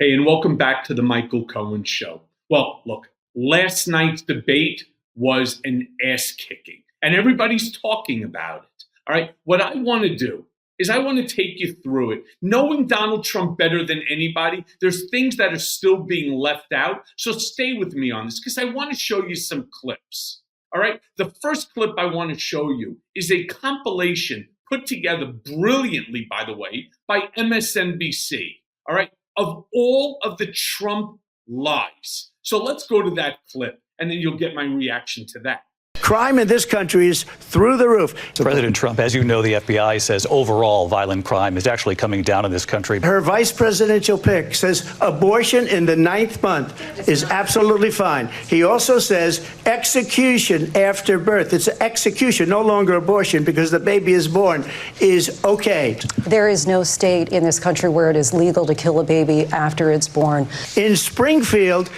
Hey, and welcome back to the Michael Cohen Show. Well, look, last night's debate was an ass kicking, and everybody's talking about it. All right, what I want to do is I want to take you through it. Knowing Donald Trump better than anybody, there's things that are still being left out. So stay with me on this because I want to show you some clips. All right, the first clip I want to show you is a compilation put together brilliantly, by the way, by MSNBC. All right, of all of the Trump lies. So let's go to that clip, and then you'll get my reaction to that. Crime in this country is through the roof. President Trump, as you know, the FBI says overall violent crime is actually coming down in this country. Her vice presidential pick says abortion in the 9th month is absolutely fine. He also says execution after birth. It's execution, no longer abortion, because the baby is born, is okay. There is no state in this country where it is legal to kill a baby after it's born. In Springfield,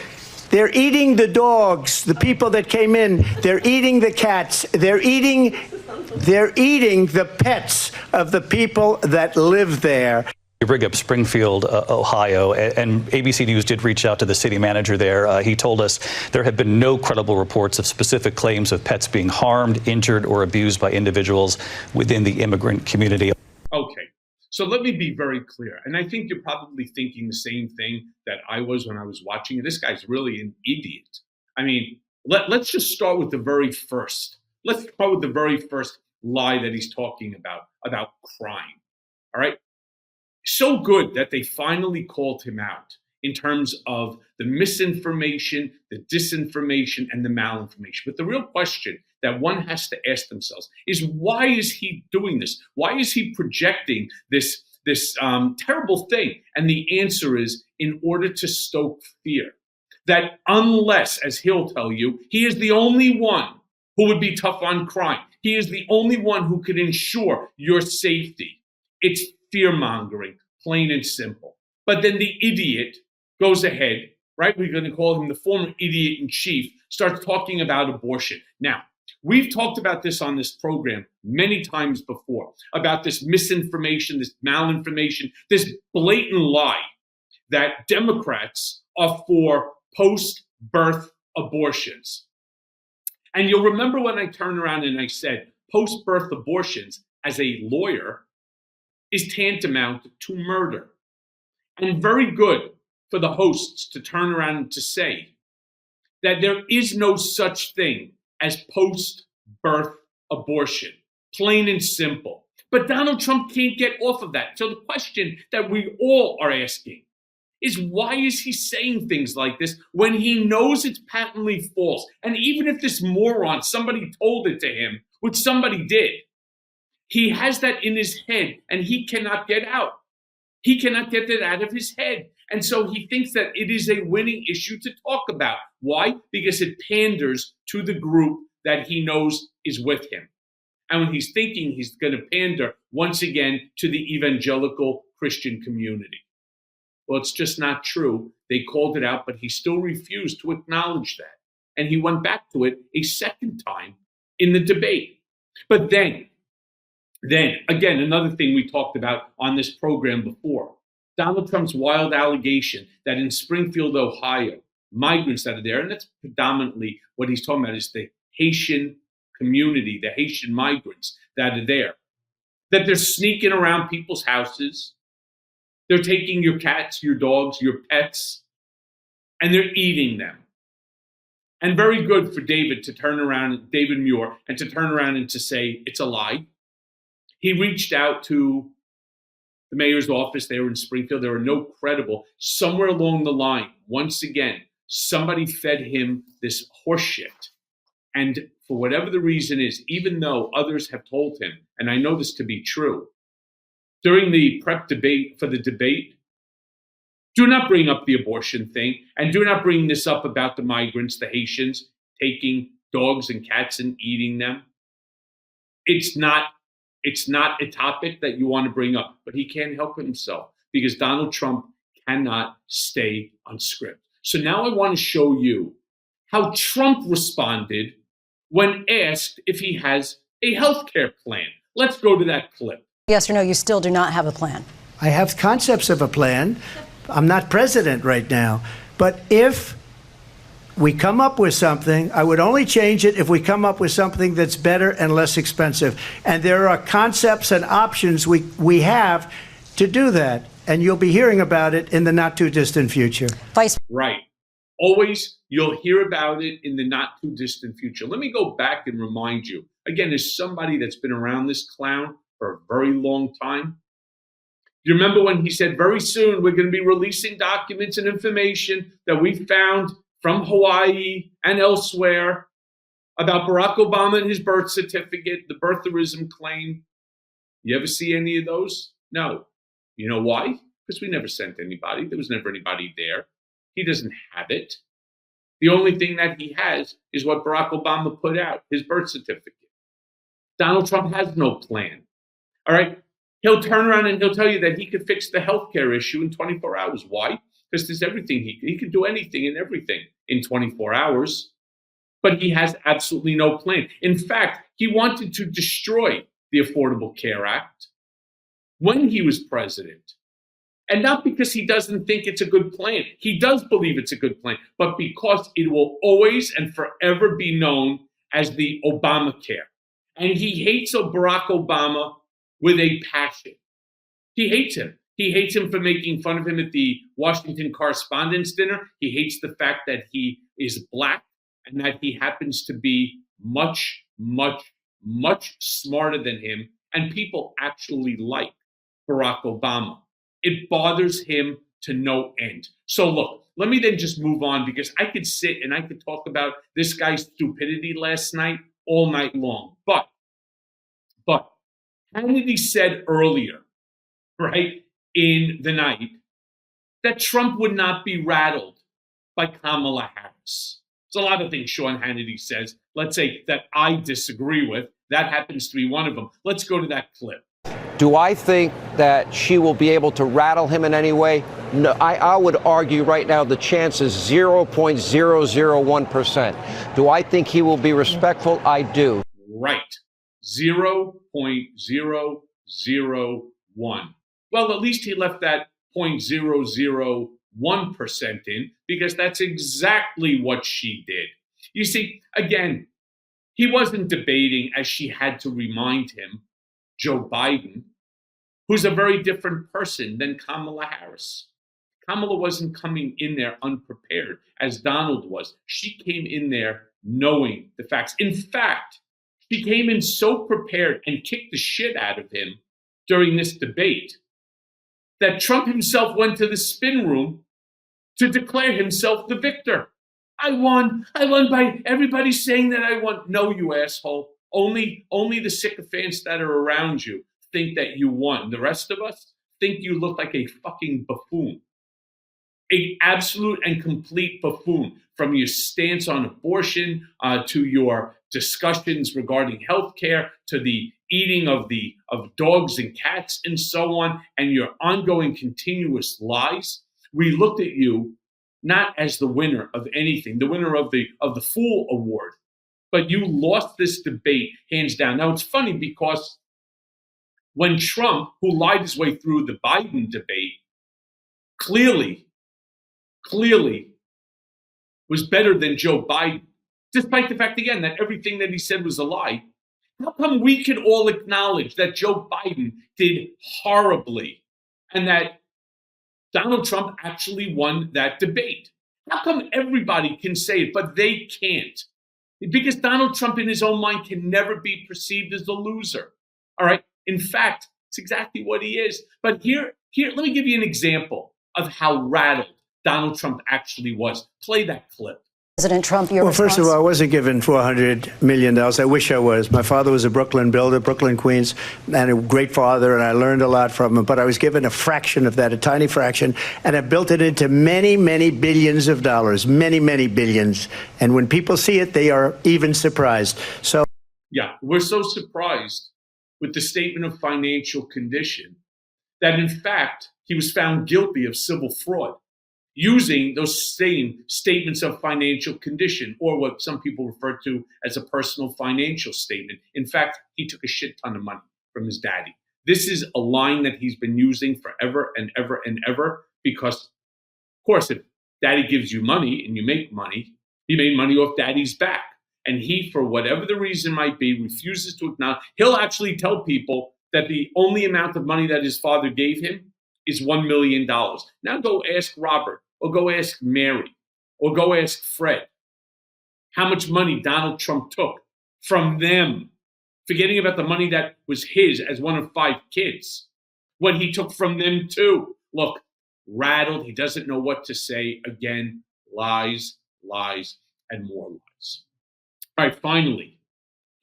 they're eating the dogs, the people that came in. They're eating the cats. They're eating the pets of the people that live there. You bring up Springfield, Ohio, and ABC News did reach out to the city manager there. He told us there have been no credible reports of specific claims of pets being harmed, injured, or abused by individuals within the immigrant community. Okay. So let me be very clear. And I think you're probably thinking the same thing that I was when I was watching it. This guy's really an idiot. I mean, let's just start with the very first. Let's start with the very first lie that he's talking about crime. All right. So good that they finally called him out in terms of the misinformation, the disinformation, and the malinformation. But the real question that one has to ask themselves is, why is he doing this? Why is he projecting this terrible thing? And the answer is in order to stoke fear. That unless, as he'll tell you, he is the only one who would be tough on crime. He is the only one who could ensure your safety. It's fear-mongering, plain and simple. But then the idiot goes ahead, right? We're going to call him the former idiot in chief, starts talking about abortion. Now, we've talked about this on this program many times before, about this misinformation, this malinformation, this blatant lie that Democrats are for post-birth abortions. And you'll remember when I turned around and I said post-birth abortions, as a lawyer, is tantamount to murder. And very good for the hosts to turn around and to say that there is no such thing as post-birth abortion, plain and simple. But Donald Trump can't get off of that. So the question that we all are asking is, why is he saying things like this when he knows it's patently false? And even if this moron, somebody told it to him, which somebody did, he has that in his head and he cannot get out. He cannot get that out of his head. And so he thinks that it is a winning issue to talk about. Why? Because it panders to the group that he knows is with him. And when he's thinking he's going to pander once again to the evangelical Christian community. Well, it's just not true. They called it out, but he still refused to acknowledge that. And he went back to it a second time in the debate. But then, again, another thing we talked about on this program before, Donald Trump's wild allegation that in Springfield, Ohio, migrants that are there, and that's predominantly what he's talking about is the Haitian community, the Haitian migrants that are there, that they're sneaking around people's houses, they're taking your cats, your dogs, your pets, and they're eating them. And very good for David Muir, and to turn around and to say it's a lie. He reached out to the mayor's office there in Springfield. There were no credible. Somewhere along the line, once again, somebody fed him this horseshit. And for whatever the reason is, even though others have told him, and I know this to be true, during the prep debate for the debate, do not bring up the abortion thing, and do not bring this up about the migrants, the Haitians, taking dogs and cats and eating them. It's not a topic that you want to bring up, but he can't help himself because Donald Trump cannot stay on script. So now I want to show you how Trump responded when asked if he has a health care plan. Let's go to that clip. Yes or no, you still do not have a plan. I have concepts of a plan, I'm not president right now. But if we come up with something, I would only change it if we come up with something that's better and less expensive. And there are concepts and options we have to do that. And you'll be hearing about it in the not too distant future. Right. Always, you'll hear about it in the not too distant future. Let me go back and remind you, again, as somebody that's been around this clown for a very long time. You remember when he said, very soon we're going to be releasing documents and information that we found from Hawaii and elsewhere about Barack Obama and his birth certificate, the birtherism claim. You ever see any of those? No. You know why? Because we never sent anybody. There was never anybody there. He doesn't have it. The only thing that he has is what Barack Obama put out, his birth certificate. Donald Trump has no plan. All right? He'll turn around and he'll tell you that he could fix the healthcare issue in 24 hours. Why? Because there's everything. He can do anything and everything in 24 hours. But he has absolutely no plan. In fact, he wanted to destroy the Affordable Care Act when he was president. And not because he doesn't think it's a good plan. He does believe it's a good plan, but because it will always and forever be known as the Obamacare. And he hates Barack Obama with a passion. He hates him. He hates him for making fun of him at the Washington Correspondents' Dinner. He hates the fact that he is black and that he happens to be much, much, much smarter than him. And people actually like Barack Obama. It bothers him to no end. So look, let me then just move on, because I could sit and I could talk about this guy's stupidity last night all night long. But Hannity said earlier, right, in the night, that Trump would not be rattled by Kamala Harris. There's a lot of things Sean Hannity says, let's say, that I disagree with. That happens to be one of them. Let's go to that clip. Do I think that she will be able to rattle him in any way? No, I would argue right now the chance is 0.001%. Do I think he will be respectful? I do. Right. 0.001. Well, at least he left that 0.001% in, because that's exactly what she did. You see, again, he wasn't debating, as she had to remind him, Joe Biden, who's a very different person than Kamala Harris. Kamala wasn't coming in there unprepared, as Donald was. She came in there knowing the facts. In fact, she came in so prepared and kicked the shit out of him during this debate that Trump himself went to the spin room to declare himself the victor. I won by everybody saying that I won. No, you asshole. Only the sycophants that are around you think that you won. The rest of us think you look like a fucking buffoon. An absolute and complete buffoon, from your stance on abortion to your discussions regarding healthcare to the eating of dogs and cats and so on, and your ongoing continuous lies. We looked at you not as the winner of anything, the winner of the Fool Award, but you lost this debate hands down. Now, it's funny because when Trump, who lied his way through the Biden debate, clearly was better than Joe Biden, despite the fact, again, that everything that he said was a lie, how come we can all acknowledge that Joe Biden did horribly and that Donald Trump actually won that debate? How come everybody can say it, but they can't? Because Donald Trump in his own mind can never be perceived as a loser. All right. In fact, it's exactly what he is. But here, let me give you an example of how rattled Donald Trump actually was. Play that clip. President Trump, your Well, first of all, I wasn't given $400 million. I wish I was. My father was a Brooklyn builder, Brooklyn, Queens, and a great father, and I learned a lot from him. But I was given a fraction of that, a tiny fraction, and I built it into many, many billions of dollars, many, many billions. And when people see it, they are even surprised. So, yeah, we're so surprised with the statement of financial condition that, in fact, he was found guilty of civil fraud, using those same statements of financial condition, or what some people refer to as a personal financial statement. In fact, he took a shit ton of money from his daddy. This is a line that he's been using forever and ever and ever, because, of course, if daddy gives you money and you make money, he made money off daddy's back. And he, for whatever the reason might be, refuses to acknowledge. He'll actually tell people that the only amount of money that his father gave him is $1 million. Now go ask Robert, or go ask Mary, or go ask Fred how much money Donald Trump took from them, forgetting about the money that was his as one of 5 kids, what he took from them too. Look, rattled, he doesn't know what to say. Again, lies, lies, and more lies. All right, finally,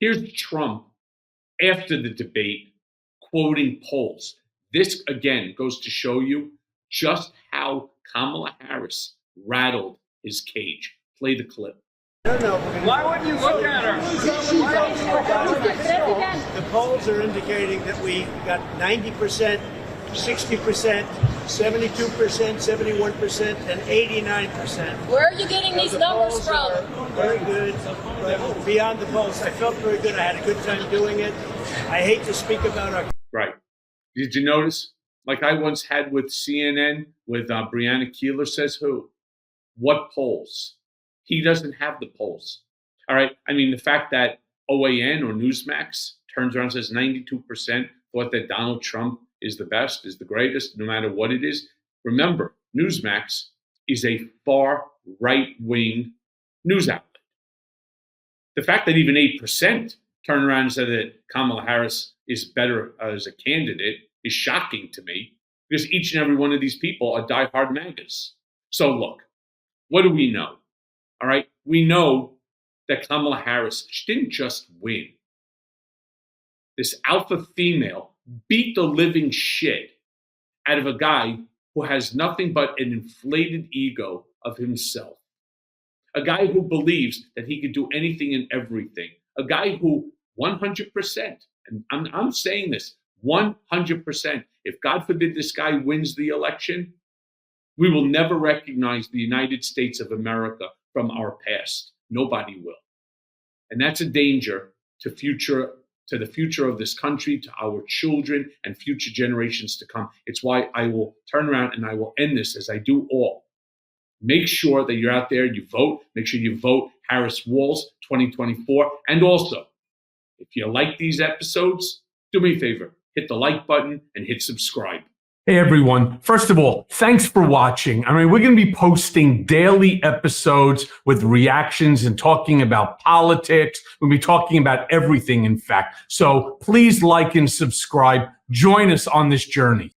here's Trump after the debate quoting polls. This, again, goes to show you just how Kamala Harris rattled his cage. Play the clip. Why wouldn't you look at her? The polls are indicating that we got 90%, 60%, 72%, 71%, and 89%. Where are you getting these numbers from? Very good. But beyond the polls, I felt very good. I had a good time doing it. I hate to speak about our... Right. Did you notice? Like I once had with CNN, with Brianna Keeler says who? What polls? He doesn't have the polls. All right. I mean, the fact that OAN or Newsmax turns around and says 92% thought that Donald Trump is the best, is the greatest, no matter what it is. Remember, Newsmax is a far right-wing news outlet. The fact that even 8% turn around and said that Kamala Harris is better as a candidate is shocking to me, because each and every one of these people are diehard MAGAs. So look, what do we know? All right, we know that Kamala Harris, she didn't just win. This alpha female beat the living shit out of a guy who has nothing but an inflated ego of himself. A guy who believes that he could do anything and everything. A guy who 100%, and I'm saying this, 100%, if God forbid this guy wins the election, we will never recognize the United States of America from our past. Nobody will. And that's a danger to the future of this country, to our children and future generations to come. It's why I will turn around and I will end this as I do all. Make sure that you're out there, you vote. Make sure you vote Harris Walz 2024. And also, if you like these episodes, do me a favor, hit the like button and hit subscribe. Hey everyone. First of all, thanks for watching. I mean, we're going to be posting daily episodes with reactions and talking about politics. We'll be talking about everything, in fact. So please like and subscribe. Join us on this journey.